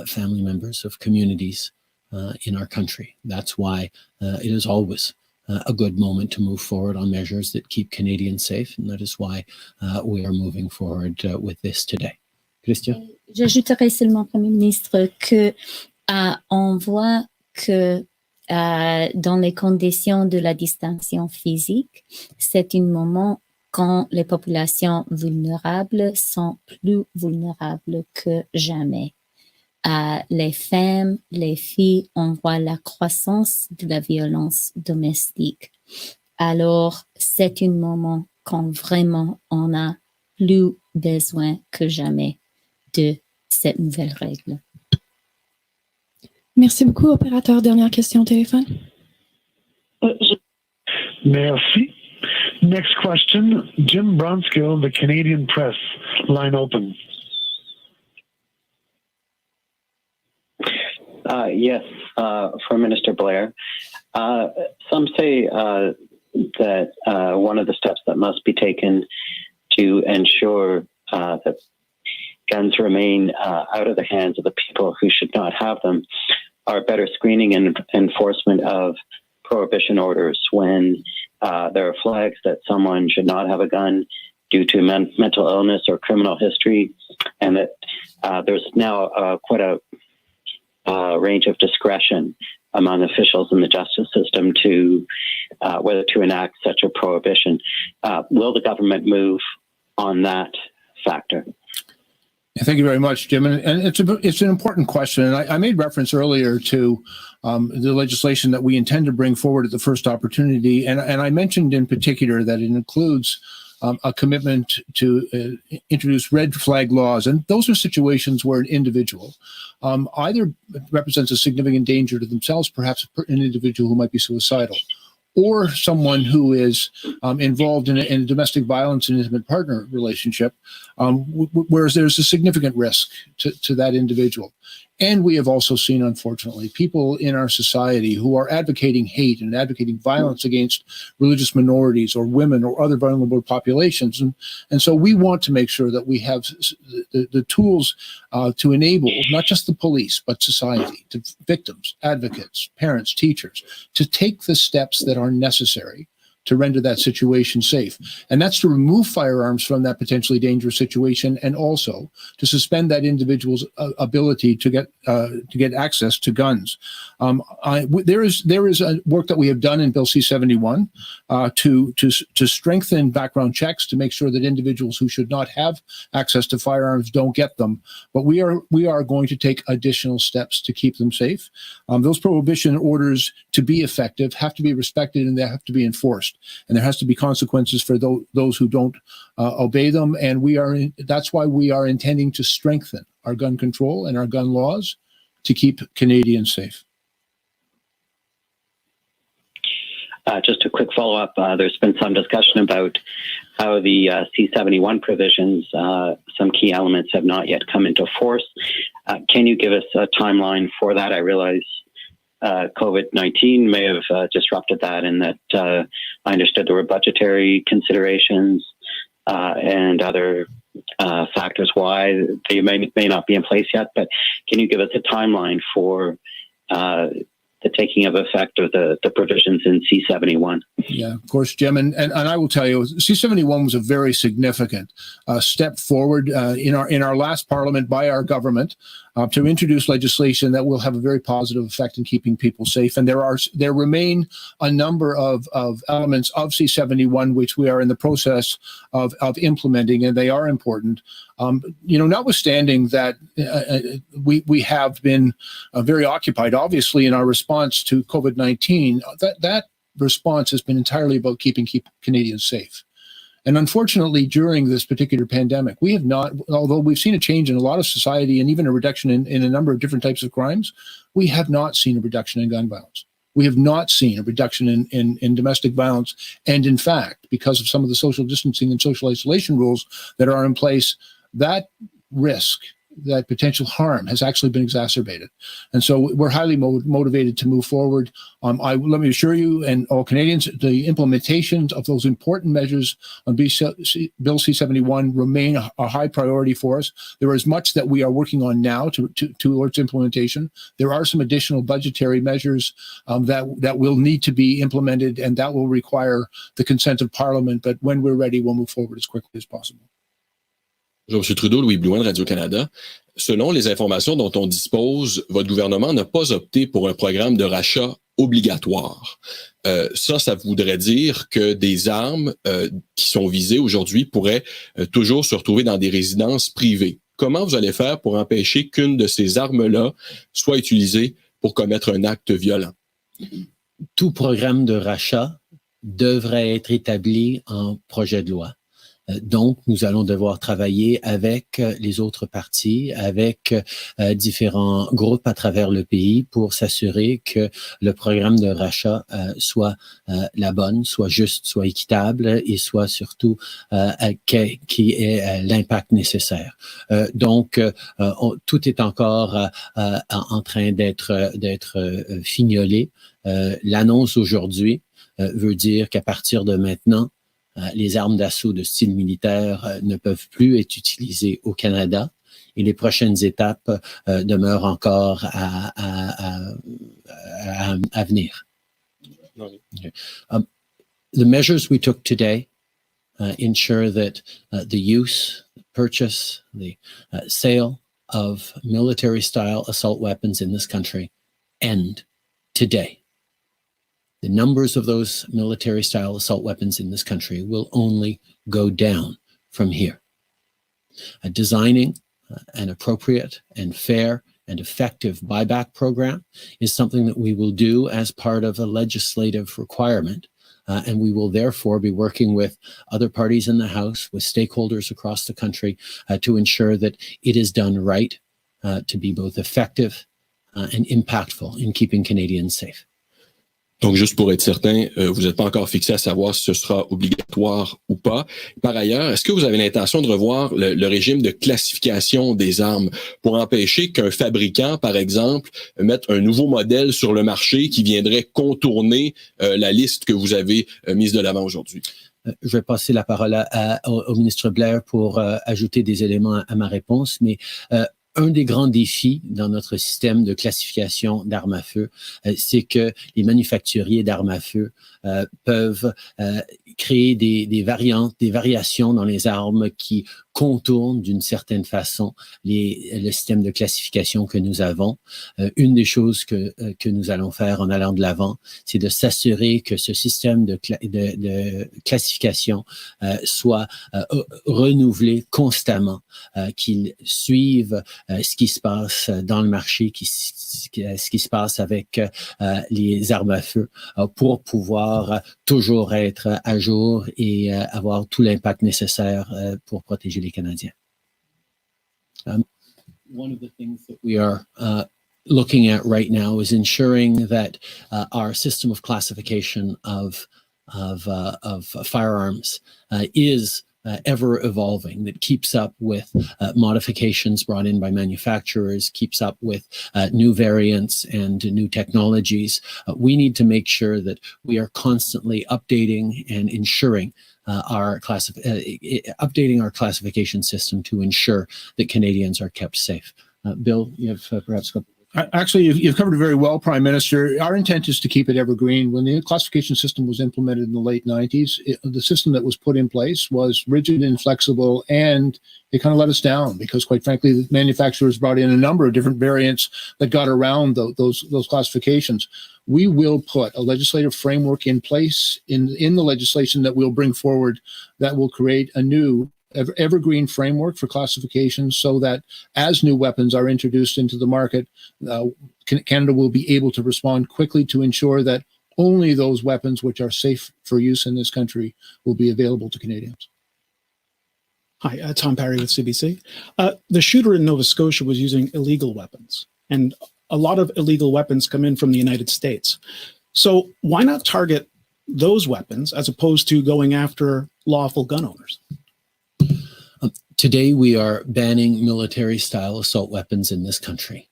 family members, of communities in our country. That's why it is always a good moment to move forward on measures that keep Canadians safe, and that is why we are moving forward with this today. Chrystia? J'ajouterais seulement, Premier ministre, que on voit que dans les conditions de la distanciation physique, c'est un moment quand les populations vulnérables sont plus vulnérables que jamais. Les femmes, les filles, on voit la croissance de la violence domestique. Alors, c'est un moment quand vraiment on a plus besoin que jamais de cette nouvelle règle. Merci beaucoup, opérateur. Dernière question au téléphone. Merci. Next question, Jim Bronskill, the Canadian Press. Line open. Yes, for Minister Blair. Some say that one of the steps that must be taken to ensure that guns remain out of the hands of the people who should not have them are better screening and enforcement of prohibition orders when there are flags that someone should not have a gun due to mental illness or criminal history, and that there's now quite a range of discretion among officials in the justice system to whether to enact such a prohibition. Will the government move on that factor? Thank you very much, Jim. And it's an important question. And I made reference earlier to the legislation that we intend to bring forward at the first opportunity. And I mentioned in particular that it includes a commitment to introduce red flag laws. And those are situations where an individual either represents a significant danger to themselves, perhaps an individual who might be suicidal, or someone who is involved in a domestic violence and intimate partner relationship, whereas there's a significant risk to that individual. And we have also seen, unfortunately, people in our society who are advocating hate and advocating violence against religious minorities or women or other vulnerable populations. And so we want to make sure that we have the tools to enable not just the police, but society, to victims, advocates, parents, teachers, to take the steps that are necessary to render that situation safe. And that's to remove firearms from that potentially dangerous situation, and also to suspend that individual's ability to get access to guns. There is a work that we have done in Bill C-71 to strengthen background checks to make sure that individuals who should not have access to firearms don't get them. But we are going to take additional steps to keep them safe. Those prohibition orders, to be effective, have to be respected and they have to be enforced. And there has to be consequences for those who don't obey them. And that's why we are intending to strengthen our gun control and our gun laws to keep Canadians safe. Just a quick follow-up. There's been some discussion about how the C-71 provisions, some key elements have not yet come into force. Can you give us a timeline for that? I realize COVID-19 may have disrupted that, and that I understood there were budgetary considerations and other factors why they may not be in place yet. But can you give us a timeline for the taking of effect of the provisions in C-71? Yeah, of course, Jim. And I will tell you, C-71 was a very significant step forward in our last parliament by our government to introduce legislation that will have a very positive effect in keeping people safe. And there remain a number of elements of C-71 which we are in the process of implementing, and they are important. Notwithstanding that we have been very occupied, obviously, in our response to COVID-19, that response has been entirely about keeping Canadians safe. And unfortunately, during this particular pandemic, we have not, although we've seen a change in a lot of society and even a reduction in a number of different types of crimes, we have not seen a reduction in gun violence. We have not seen a reduction in domestic violence. And in fact, because of some of the social distancing and social isolation rules that are in place, that risk, that potential harm has actually been exacerbated. And so we're highly motivated to move forward. Let me assure you and all Canadians, the implementation of those important measures on Bill C-71 remain a high priority for us. There is much that we are working on now towards implementation. There are some additional budgetary measures that will need to be implemented, and that will require the consent of Parliament. But when we're ready, we'll move forward as quickly as possible. Bonjour, M. Trudeau, Louis Blouin de Radio-Canada. Selon les informations dont on dispose, votre gouvernement n'a pas opté pour un programme de rachat obligatoire. Ça voudrait dire que des armes qui sont visées aujourd'hui pourraient toujours se retrouver dans des résidences privées. Comment vous allez faire pour empêcher qu'une de ces armes-là soit utilisée pour commettre un acte violent? Tout programme de rachat devrait être établi en projet de loi. Donc, nous allons devoir travailler avec les autres partis, avec différents groupes à travers le pays pour s'assurer que le programme de rachat soit la bonne, soit juste, soit équitable et soit surtout qui ait l'impact nécessaire. Donc, tout est encore en train d'être fignolé. L'annonce aujourd'hui veut dire qu'à partir de maintenant, les armes d'assaut de style militaire ne peuvent plus être utilisées au Canada et les prochaines étapes demeurent encore à venir. Okay. The measures we took today ensure that the use, purchase, the sale of military-style assault weapons in this country end today. The numbers of those military-style assault weapons in this country will only go down from here. Designing an appropriate and fair and effective buyback program is something that we will do as part of a legislative requirement, and we will therefore be working with other parties in the House, with stakeholders across the country to ensure that it is done right, to be both effective and impactful in keeping Canadians safe. Donc, juste pour être certain, vous n'êtes pas encore fixé à savoir si ce sera obligatoire ou pas. Par ailleurs, est-ce que vous avez l'intention de revoir le régime de classification des armes pour empêcher qu'un fabricant, par exemple, mette un nouveau modèle sur le marché qui viendrait contourner la liste que vous avez mise de l'avant aujourd'hui? Je vais passer la parole au ministre Blair pour ajouter des éléments à ma réponse, mais un des grands défis dans notre système de classification d'armes à feu, c'est que les manufacturiers d'armes à feu peuvent créer des variantes, des variations dans les armes qui contournent d'une certaine façon le système de classification que nous avons. Une des choses que nous allons faire en allant de l'avant, c'est de s'assurer que ce système de classification soit renouvelé constamment, qu'il suive ce qui se passe dans le marché, ce qui se passe avec les armes à feu, pour pouvoir toujours être à jour et avoir tout l'impact nécessaire pour protéger les Canadiens. One of the things that we are looking at right now is ensuring that our system of classification of firearms is ever evolving, that keeps up with modifications brought in by manufacturers, keeps up with new variants and new technologies. We need to make sure that we are constantly updating and ensuring updating our classification system to ensure that Canadians are kept safe. Bill, you have perhaps a couple. Actually, you've covered it very well, Prime Minister. Our intent is to keep it evergreen. When the classification system was implemented in the late 90s, the system that was put in place was rigid and flexible, and it kind of let us down because, quite frankly, the manufacturers brought in a number of different variants that got around those classifications. We will put a legislative framework in place in the legislation that we'll bring forward that will create a new evergreen framework for classification so that as new weapons are introduced into the market, Canada will be able to respond quickly to ensure that only those weapons which are safe for use in this country will be available to Canadians. Hi, Tom Parry with CBC. The shooter in Nova Scotia was using illegal weapons, and a lot of illegal weapons come in from the United States. So why not target those weapons as opposed to going after lawful gun owners? Today, we are banning military-style assault weapons in this country,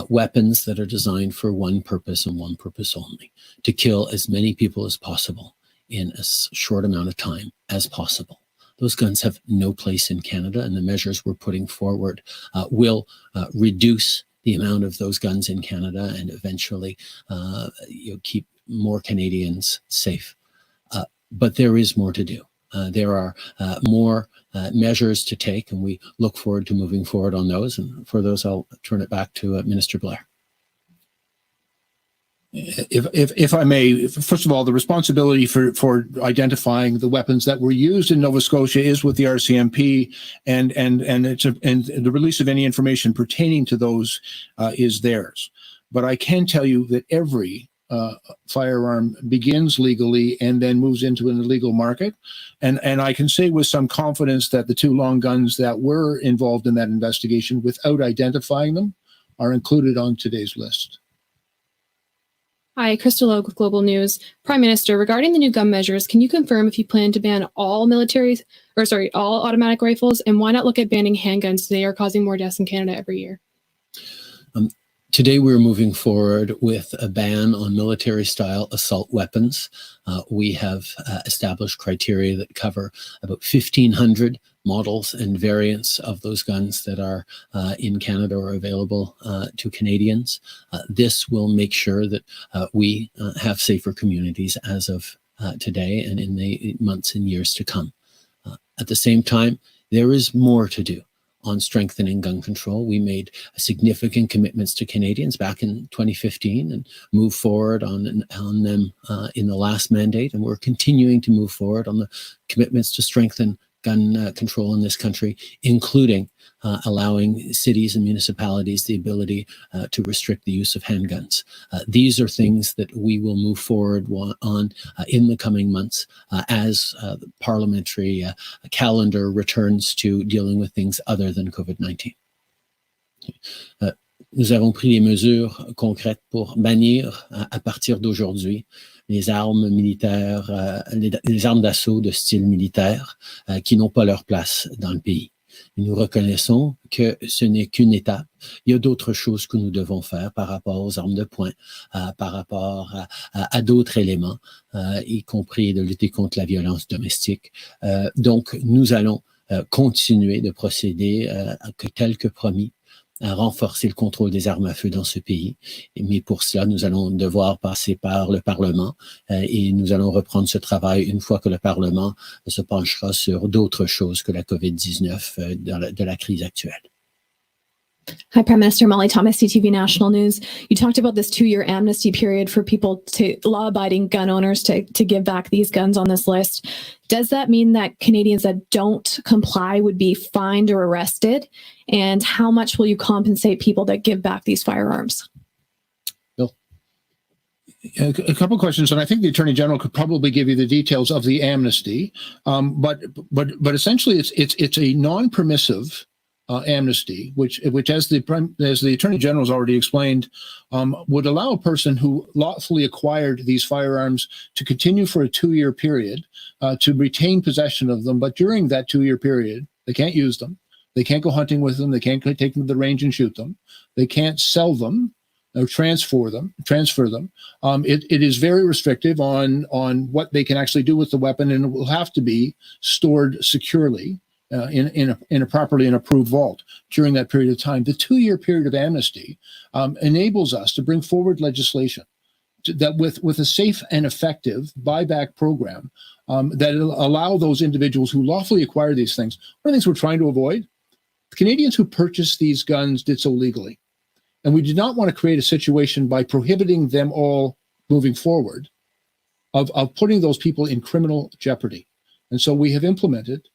weapons that are designed for one purpose and one purpose only, to kill as many people as possible in a short amount of time as possible. Those guns have no place in Canada, and the measures we're putting forward will reduce the amount of those guns in Canada and eventually keep more Canadians safe. But there is more to do. There are more measures to take, and we look forward to moving forward on those. And for those, I'll turn it back to Minister Blair. If I may, first of all, the responsibility for identifying the weapons that were used in Nova Scotia is with the RCMP, and the release of any information pertaining to those is theirs. But I can tell you that every firearm begins legally and then moves into an illegal market. And I can say with some confidence that the two long guns that were involved in that investigation, without identifying them, are included on today's list. Hi, Crystal Logue with Global News. Prime Minister, regarding the new gun measures, can you confirm if you plan to ban all automatic rifles, and why not look at banning handguns? They are causing more deaths in Canada every year. Today, we're moving forward with a ban on military-style assault weapons. We have established criteria that cover about 1,500 models and variants of those guns that are in Canada or available to Canadians. This will make sure that we have safer communities as of today and in the months and years to come. At the same time, there is more to do on strengthening gun control. We made significant commitments to Canadians back in 2015 and moved forward on them in the last mandate. And we're continuing to move forward on the commitments to strengthen gun control in this country, including allowing cities and municipalities the ability to restrict the use of handguns. These are things that we will move forward on in the coming months as the parliamentary calendar returns to dealing with things other than COVID-19. Nous avons pris des mesures concrètes pour bannir à partir d'aujourd'hui les armes militaires, les armes d'assaut de style militaire qui n'ont pas leur place dans le pays. Nous reconnaissons que ce n'est qu'une étape. Il y a d'autres choses que nous devons faire par rapport aux armes de poing, par rapport à d'autres éléments, y compris de lutter contre la violence domestique. Donc, nous allons continuer de procéder tel que promis, à renforcer le contrôle des armes à feu dans ce pays. Mais pour cela, nous allons devoir passer par le Parlement et nous allons reprendre ce travail une fois que le Parlement se penchera sur d'autres choses que la COVID-19 de la crise actuelle. Hi, Prime Minister Molly Thomas, CTV National News. You talked about this 2-year amnesty period for people law-abiding gun owners to give back these guns on this list. Does that mean that Canadians that don't comply would be fined or arrested? And how much will you compensate people that give back these firearms? Bill? A couple of questions, and I think the Attorney General could probably give you the details of the amnesty. But essentially, it's a non-permissive amnesty, which as the Attorney General has already explained, would allow a person who lawfully acquired these firearms to continue for a 2-year period to retain possession of them. But during that 2-year period, they can't use them. They can't go hunting with them. They can't take them to the range and shoot them. They can't sell them or transfer them. It is very restrictive on what they can actually do with the weapon, and it will have to be stored securely in a properly approved vault during that period of time. The 2-year period of amnesty enables us to bring forward legislation that with a safe and effective buyback program that will allow those individuals who lawfully acquire these things. One of the things we're trying to avoid, the Canadians who purchased these guns did so legally. And we did not want to create a situation by prohibiting them all moving forward of putting those people in criminal jeopardy. And so we have implemented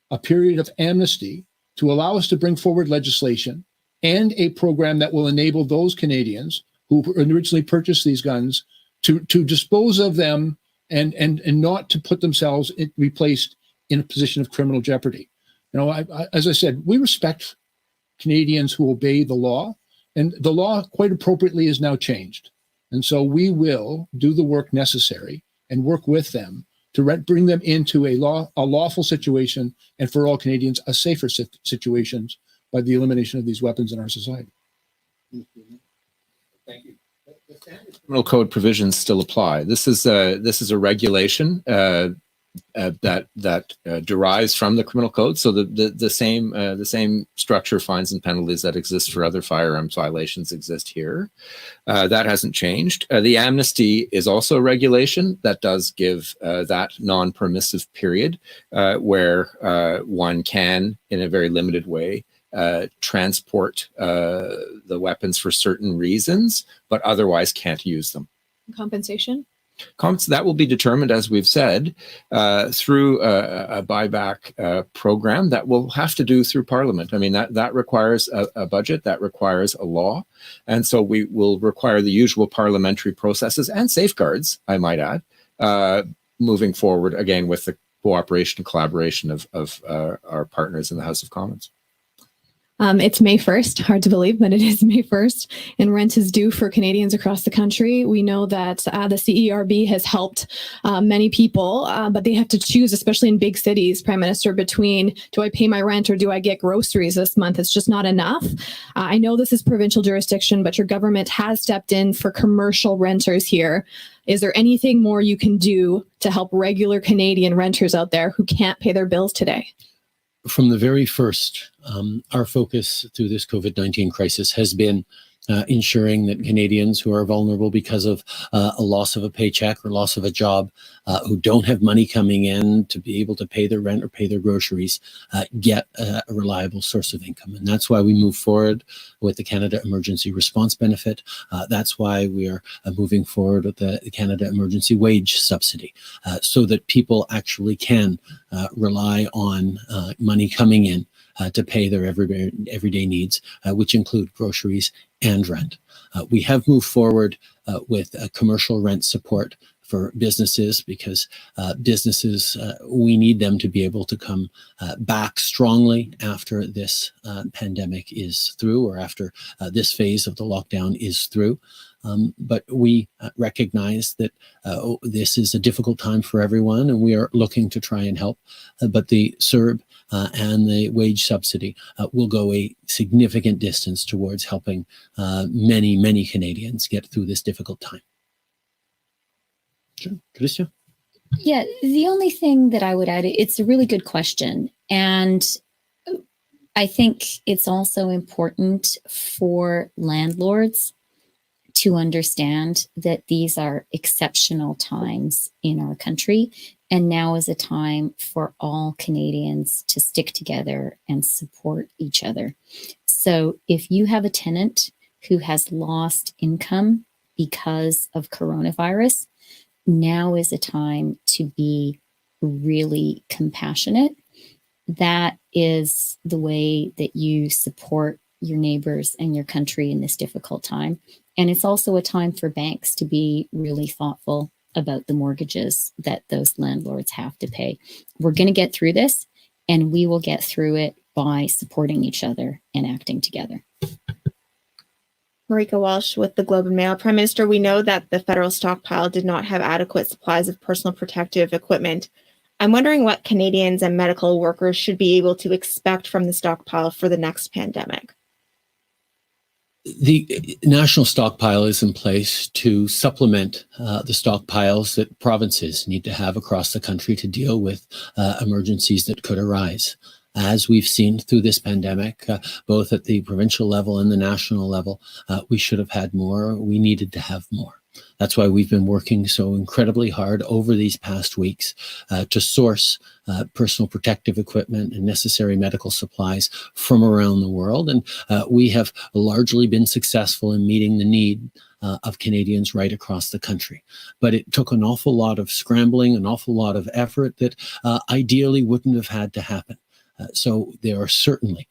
a period of amnesty to allow us to bring forward legislation and a program that will enable those Canadians who originally purchased these guns to dispose of them and not to put themselves be placed in a position of criminal jeopardy. You know, as I said, we respect Canadians who obey the law, and the law quite appropriately is now changed. And so we will do the work necessary and work with them to bring them into a lawful situation, and for all Canadians, a safer situation by the elimination of these weapons in our society. Thank you. The standard criminal code provisions still apply. This is a regulation that derives from the criminal code. So the same structure, fines and penalties that exist for other firearms violations exist here. That hasn't changed. The amnesty is also a regulation that does give that non-permissive period where one can, in a very limited way, transport the weapons for certain reasons, but otherwise can't use them. Compensation? That will be determined, as we've said, through a buyback program that we'll have to do through Parliament. I mean, that requires a budget, that requires a law. And so we will require the usual parliamentary processes and safeguards, I might add, moving forward, again, with the cooperation and collaboration of our partners in the House of Commons. It's May 1st, hard to believe, but it is May 1st, and rent is due for Canadians across the country. We know that the CERB has helped many people, but they have to choose, especially in big cities, Prime Minister, between do I pay my rent or do I get groceries this month? It's just not enough. I know this is provincial jurisdiction, but your government has stepped in for commercial renters here. Is there anything more you can do to help regular Canadian renters out there who can't pay their bills today? From the very first, our focus through this COVID-19 crisis has been ensuring that Canadians who are vulnerable because of a loss of a paycheck or loss of a job, who don't have money coming in to be able to pay their rent or pay their groceries, get a reliable source of income. And that's why we move forward with the Canada Emergency Response Benefit. That's why we are moving forward with the Canada Emergency Wage Subsidy, so that people actually can rely on money coming in to pay their everyday needs, which include groceries and rent. We have moved forward with commercial rent support for businesses, because businesses, we need them to be able to come back strongly after this pandemic is through, or after this phase of the lockdown is through. But we recognize that this is a difficult time for everyone, and we are looking to try and help. But the CERB and the wage subsidy will go a significant distance towards helping many, many Canadians get through this difficult time. Sure. Chrystia? Yeah, the only thing that I would add, it's a really good question. And I think it's also important for landlords to understand that these are exceptional times in our country. And now is a time for all Canadians to stick together and support each other. So if you have a tenant who has lost income because of coronavirus, now is a time to be really compassionate. That is the way that you support your neighbors and your country in this difficult time. And it's also a time for banks to be really thoughtful about the mortgages that those landlords have to pay. We're going to get through this, and we will get through it by supporting each other and acting together. Marika Walsh with the Globe and Mail. Prime Minister, we know that the federal stockpile did not have adequate supplies of personal protective equipment. I'm wondering what Canadians and medical workers should be able to expect from the stockpile for the next pandemic. The national stockpile is in place to supplement the stockpiles that provinces need to have across the country to deal with emergencies that could arise. As we've seen through this pandemic, both at the provincial level and the national level, we should have had more. We needed to have more. That's why we've been working so incredibly hard over these past weeks to source personal protective equipment and necessary medical supplies from around the world. And we have largely been successful in meeting the need of Canadians right across the country. But it took an awful lot of scrambling, an awful lot of effort that ideally wouldn't have had to happen. So there are certainly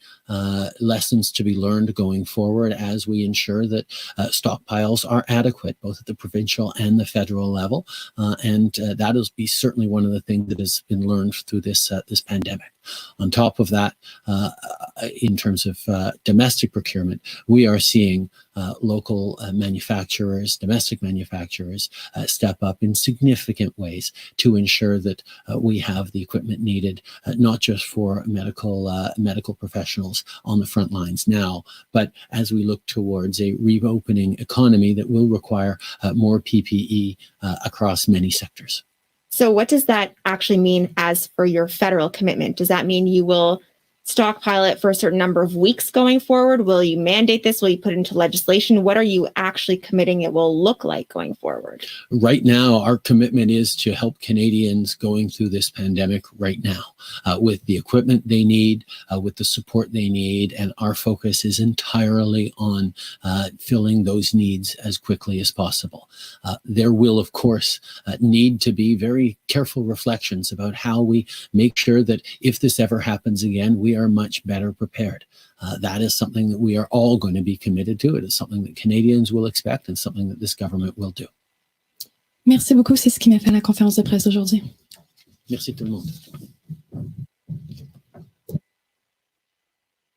lessons to be learned going forward as we ensure that stockpiles are adequate, both at the provincial and the federal level. And that will be certainly one of the things that has been learned through this pandemic. On top of that, in terms of domestic procurement, we are seeing local manufacturers, domestic manufacturers, step up in significant ways to ensure that we have the equipment needed, not just for medical professionals on the front lines now, but as we look towards a reopening economy that will require more PPE across many sectors. So what does that actually mean as for your federal commitment? Does that mean you will stockpile it for a certain number of weeks going forward? Will you mandate this? Will you put it into legislation? What are you actually committing it will look like going forward? Right now, our commitment is to help Canadians going through this pandemic right now with the equipment they need, with the support they need. And our focus is entirely on filling those needs as quickly as possible. There will, of course, need to be very careful reflections about how we make sure that if this ever happens again, we are much better prepared. That is something that we are all going to be committed to. It is something that Canadians will expect and something that this government will do. Merci beaucoup. C'est ce qui m'a fait la conférence de presse d'aujourd'hui. Merci tout le monde.